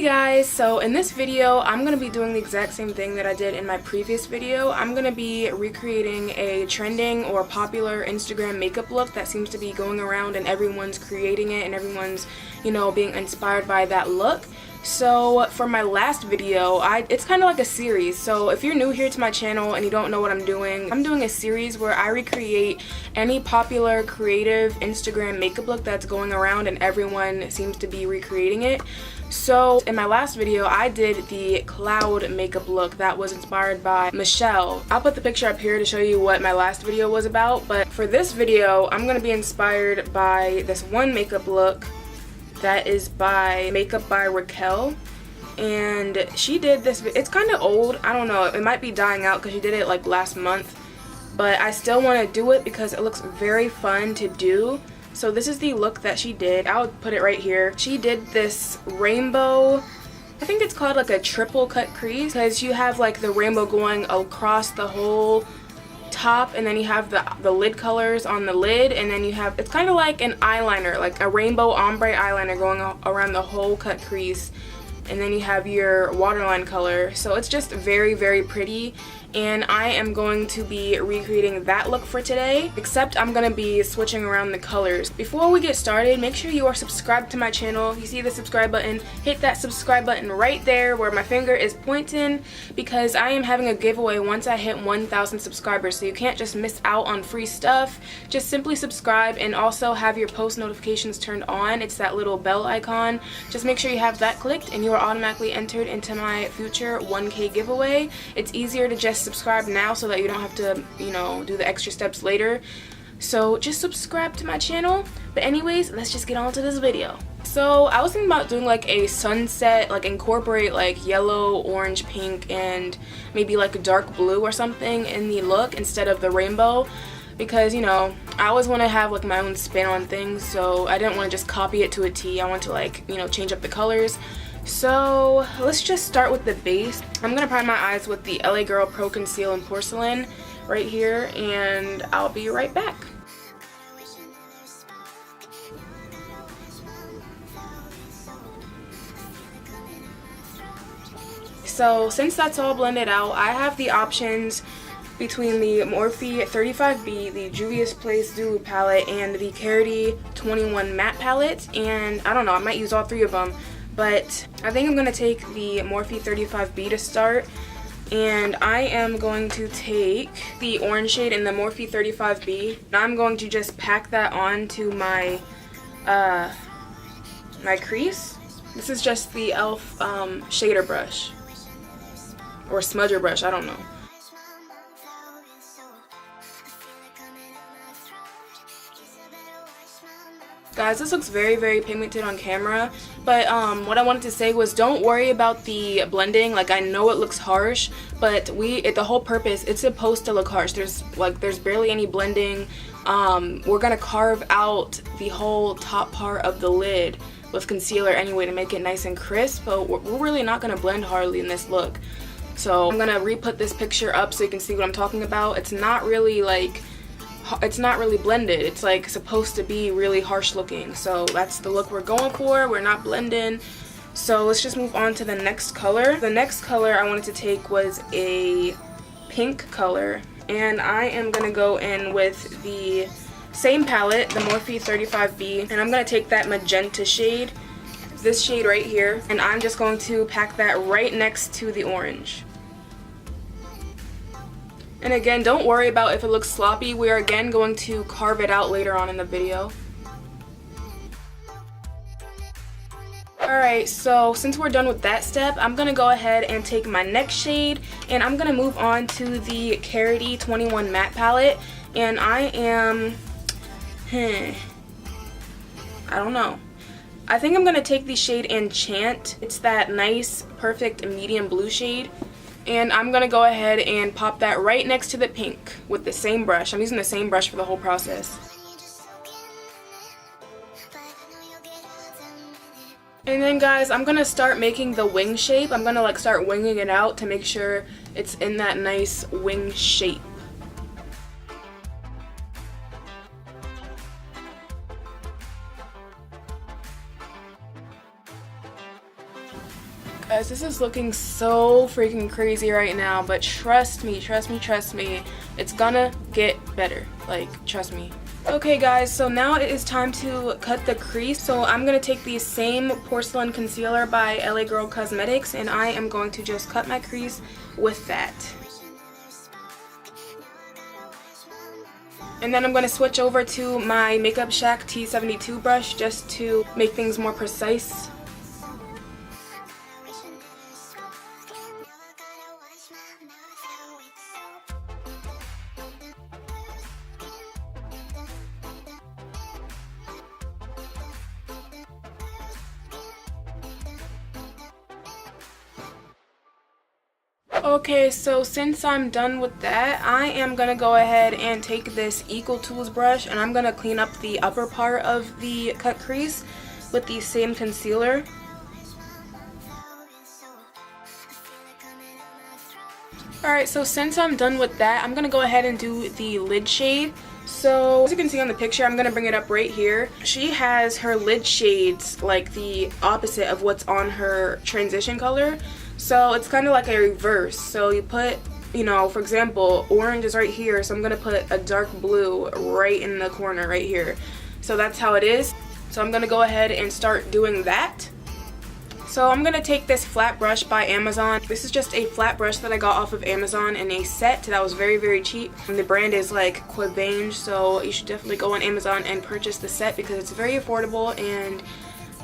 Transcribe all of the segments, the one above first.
Hey guys, so in this video I'm going to be doing the exact same thing that I did in my previous video. I'm going to be recreating a trending or popular Instagram makeup look that seems to be going around and everyone's creating it and everyone's, being inspired by that look. So for my last video, it's kind of like a series. So if you're new here to my channel and you don't know what I'm doing a series where I recreate any popular creative Instagram makeup look that's going around and everyone seems to be recreating it. So in my last video, I did the cloud makeup look that was inspired by Michelle. I'll put the picture up here to show you what my last video was about, but for this video, I'm going to be inspired by this one makeup look that is by Makeup by Raquel, and she did this. It's kind of old, I don't know, it might be dying out because she did it like last month, but I still want to do it because it looks very fun to do. So this is the look that she did. I'll put it right here. She did this rainbow, I think it's called like a triple cut crease, because you have like the rainbow going across the whole top, and then you have the lid colors on the lid, and then you have, it's kind of like an eyeliner, like a rainbow ombre eyeliner going around the whole cut crease, and then you have your waterline color. So it's just very, very pretty, and I am going to be recreating that look for today, except I'm going to be switching around the colors. Before we get started, make sure you are subscribed to my channel. You see the subscribe button, hit that subscribe button right there where my finger is pointing, because I am having a giveaway once I hit 1,000 subscribers, so you can't just miss out on free stuff. Just simply subscribe and also have your post notifications turned on. It's that little bell icon. Just make sure you have that clicked and you are automatically entered into my future 1K giveaway. It's easier to just subscribe now so that you don't have to, do the extra steps later. So just subscribe to my channel. But anyways, let's just get on to this video. So I was thinking about doing like a sunset, like incorporate like yellow, orange, pink, and maybe like a dark blue or something in the look instead of the rainbow, because I always want to have like my own spin on things, so I didn't want to just copy it to a T. I want to like change up the colors. So let's just start with the base. I'm gonna prime my eyes with the LA Girl Pro Conceal in Porcelain right here, and I'll be right back. So since that's all blended out, I have the options between the Morphe 35B, the Juvia's Place Zulu palette, and the Carity 21 matte palette, and I don't know, I might use all three of them. But I think I'm going to take the Morphe 35B to start, and I am going to take the orange shade in the Morphe 35B, and I'm going to just pack that onto my my crease. This is just the e.l.f. shader brush, or smudger brush, I don't know. Guys, this looks very, very pigmented on camera, but what I wanted to say was don't worry about the blending. Like, I know it looks harsh, but the whole purpose, it's supposed to look harsh. There's barely any blending. We're gonna carve out the whole top part of the lid with concealer anyway to make it nice and crisp, but we're really not gonna blend hardly in this look. So I'm gonna re-put this picture up so you can see what I'm talking about. It's not really blended. It's like supposed to be really harsh looking. So that's the look we're going for. We're not blending. So let's just move on to the next color. The next color I wanted to take was a pink color, and I am going to go in with the same palette, the Morphe 35B, and I'm going to take that magenta shade, this shade right here, and I'm just going to pack that right next to the orange. And again, don't worry about if it looks sloppy. We are again going to carve it out later on in the video. Alright, so since we're done with that step, I'm going to go ahead and take my next shade, and I'm going to move on to the Carity 21 matte palette. And I am, I don't know. I think I'm going to take the shade Enchant. It's that nice, perfect medium blue shade. And I'm going to go ahead and pop that right next to the pink with the same brush. I'm using the same brush for the whole process. And then guys, I'm going to start making the wing shape. I'm going to start winging it out to make sure it's in that nice wing shape. Guys, this is looking so freaking crazy right now, but trust me, it's gonna get better. Like, trust me. Okay guys, so now it is time to cut the crease. So I'm gonna take the same Porcelain concealer by LA Girl Cosmetics, and I am going to just cut my crease with that. And then I'm going to switch over to my Makeup Shack T72 brush just to make things more precise. Okay, so since I'm done with that, I am going to go ahead and take this Equal Tools brush and I'm going to clean up the upper part of the cut crease with the same concealer. Alright, so since I'm done with that, I'm going to go ahead and do the lid shade. So as you can see on the picture, I'm going to bring it up right here. She has her lid shades like the opposite of what's on her transition color. So it's kind of like a reverse. So you put, you know, for example, orange is right here. So I'm going to put a dark blue right in the corner right here. So that's how it is. So I'm going to go ahead and start doing that. So I'm going to take this flat brush by Amazon. This is just a flat brush that I got off of Amazon in a set that was very, very cheap. And the brand is like Quivange, so you should definitely go on Amazon and purchase the set because it's very affordable and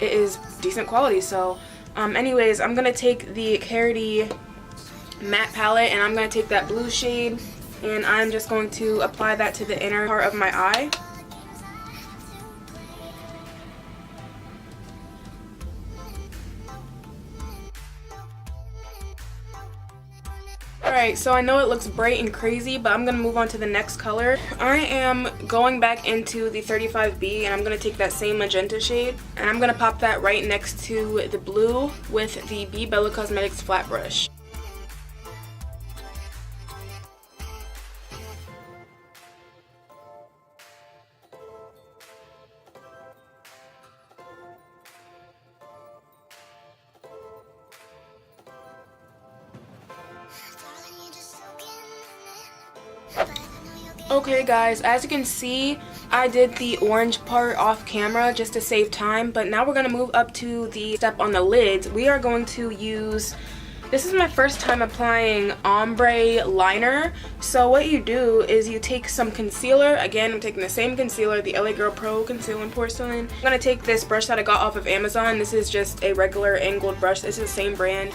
it is decent quality. So anyways, I'm going to take the Carity matte palette and I'm going to take that blue shade and I'm just going to apply that to the inner part of my eye. Alright, so I know it looks bright and crazy, but I'm going to move on to the next color. I am going back into the 35B and I'm going to take that same magenta shade and I'm going to pop that right next to the blue with the B Bella Cosmetics flat brush. Okay guys, as you can see, I did the orange part off camera just to save time, but now we're going to move up to the step on the lids. We are going to use, this is my first time applying Ombre Liner. So what you do is you take some concealer, again I'm taking the same concealer, the LA Girl Pro Conceal in Porcelain. I'm going to take this brush that I got off of Amazon. This is just a regular angled brush. This is the same brand.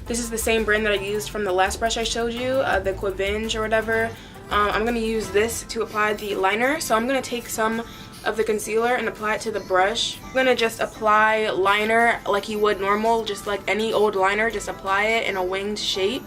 This is the same brand that I used from the last brush I showed you, the Quivange or whatever. I'm going to use this to apply the liner. So I'm going to take some of the concealer and apply it to the brush. I'm going to just apply liner like you would normal, just like any old liner. Just apply it in a winged shape.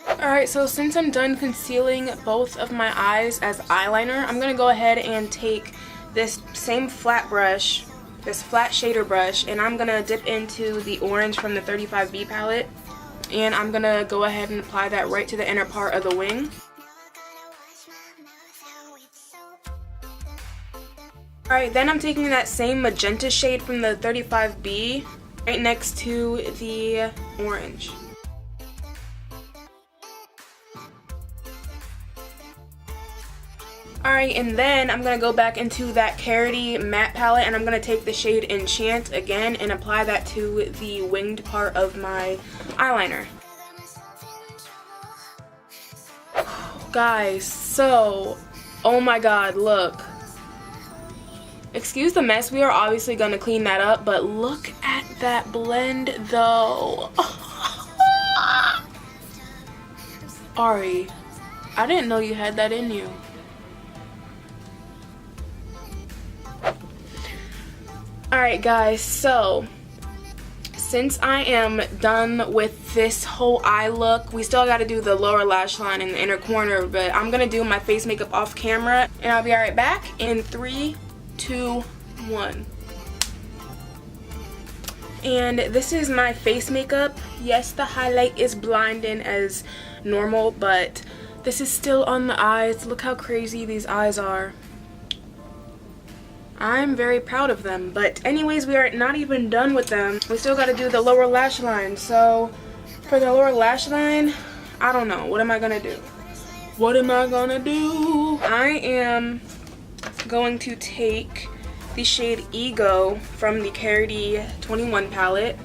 Alright, so since I'm done concealing both of my eyes as eyeliner, I'm going to go ahead and take this same flat brush, this flat shader brush, and I'm going to dip into the orange from the 35B palette. And I'm going to go ahead and apply that right to the inner part of the wing. Alright, then I'm taking that same magenta shade from the 35B right next to the orange. Alright, and then I'm going to go back into that Carity matte palette and I'm going to take the shade Enchant again and apply that to the winged part of my eyeliner. Guys, so, oh my god, look. Excuse the mess, we are obviously going to clean that up, but look at that blend though. Ari, I didn't know you had that in you. Alright guys, so since I am done with this whole eye look, we still got to do the lower lash line in the inner corner, but I'm going to do my face makeup off camera, and I'll be right back in 3, 2, 1. And this is my face makeup. Yes, the highlight is blinding as normal, but this is still on the eyes. Look how crazy these eyes are. I'm very proud of them, but anyways, we are not even done with them. We still got to do the lower lash line. So for the lower lash line, I don't know. What am I gonna do? What am I gonna do? I am going to take the shade Ego from the Carity 21 palette,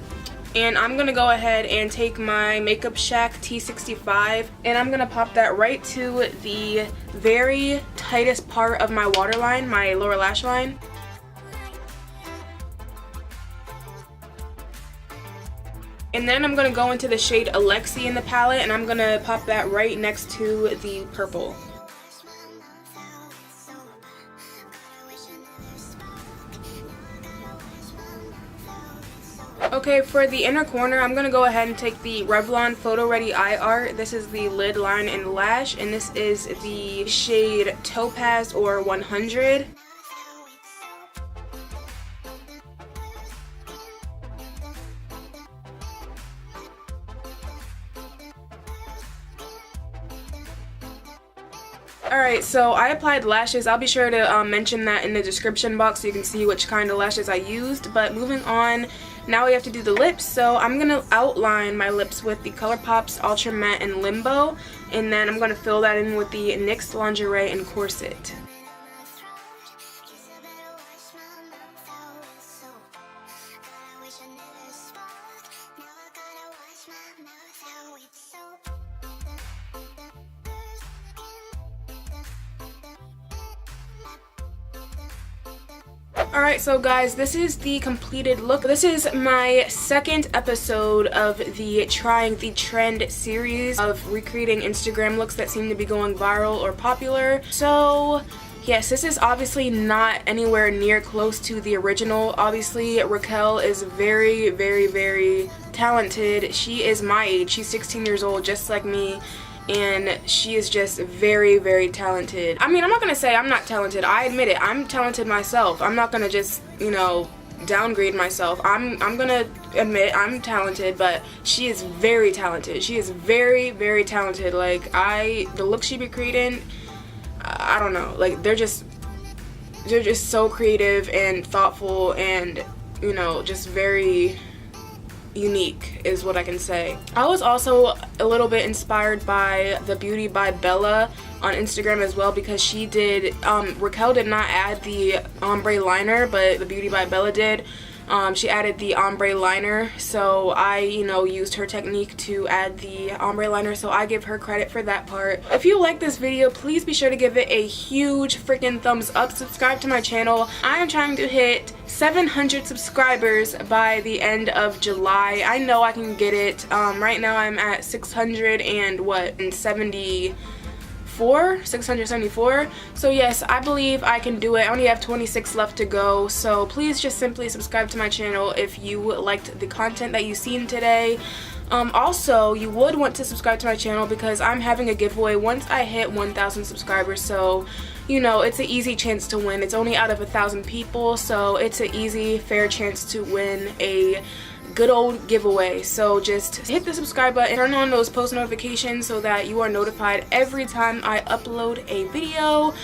and I'm gonna go ahead and take my Makeup Shack T65, and I'm gonna pop that right to the very tightest part of my waterline, my lower lash line. And then I'm gonna go into the shade Alexi in the palette, and I'm gonna pop that right next to the purple. Okay, for the inner corner, I'm going to go ahead and take the Revlon Photo Ready Eye Art. This is the lid, line, and lash, and this is the shade Topaz or 100. Alright, so I applied lashes. I'll be sure to mention that in the description box so you can see which kind of lashes I used. But moving on, now we have to do the lips. So I'm going to outline my lips with the Colourpop's Ultra Matte and Limbo. And then I'm going to fill that in with the NYX Lingerie and Corset. Alright, so guys, this is the completed look. This is my second episode of the Trying the Trend series of recreating Instagram looks that seem to be going viral or popular. So yes, this is obviously not anywhere near close to the original. Obviously, Raquel is very, very, very talented. She is my age. She's 16 years old, just like me. And she is just very, very talented. I mean, I'm not gonna say I'm not talented. I admit it. I'm talented myself. I'm not gonna just, you know, downgrade myself. I'm gonna admit I'm talented, but she is very talented. She is very, very talented. Like, the looks she be creating, I don't know. Like, they're just so creative and thoughtful and, you know, just very unique is what I can say. I was also a little bit inspired by the Beauty by Bella on Instagram as well, because she did, Raquel did not add the ombre liner, but the Beauty by Bella did. She added the ombre liner, so I, you know, used her technique to add the ombre liner, so I give her credit for that part. If you like this video, please be sure to give it a huge freaking thumbs up. Subscribe to my channel. I am trying to hit 700 subscribers by the end of July. I know I can get it. Right now I'm at 674. So yes, I believe I can do it. I only have 26 left to go, so please just simply subscribe to my channel if you liked the content that you've seen today. Also, you would want to subscribe to my channel because I'm having a giveaway once I hit 1,000 subscribers, so you know, it's an easy chance to win. It's only out of 1,000 people, so it's an easy, fair chance to win a good old giveaway. So just hit the subscribe button, turn on those post notifications so that you are notified every time I upload a video.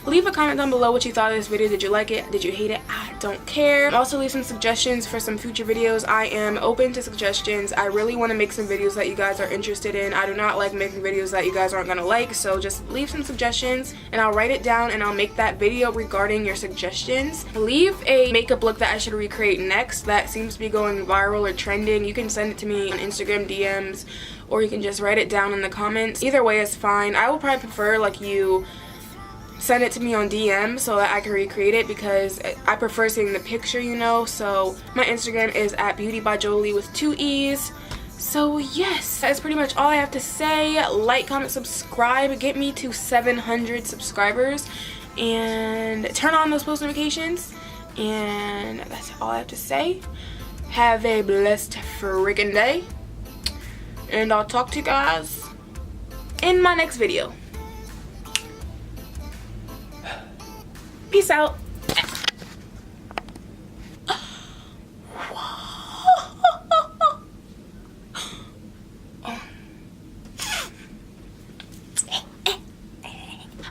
Leave a comment down below what you thought of this video. Did you like it? Did you hate it? I don't care. Also, leave some suggestions for some future videos. I am open to suggestions. I really want to make some videos that you guys are interested in. I do not like making videos that you guys aren't gonna like, so just leave some suggestions and I'll write it down and I'll make that video regarding your suggestions. Leave a makeup look that I should recreate next that seems to be going viral or trending. You can send it to me on Instagram DMs, or you can just write it down in the comments. Either way is fine. I would probably prefer like you send it to me on DM so that I can recreate it, because I prefer seeing the picture, you know. So my Instagram is at beautybyjolie with 2 E's. So yes, that's pretty much all I have to say. Like, comment, subscribe, get me to 700 subscribers, and turn on those post notifications. And that's all I have to say. Have a blessed freaking day. And I'll talk to you guys in my next video. Peace out.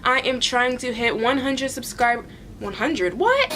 I am trying to hit 100 subscribers. 100? What?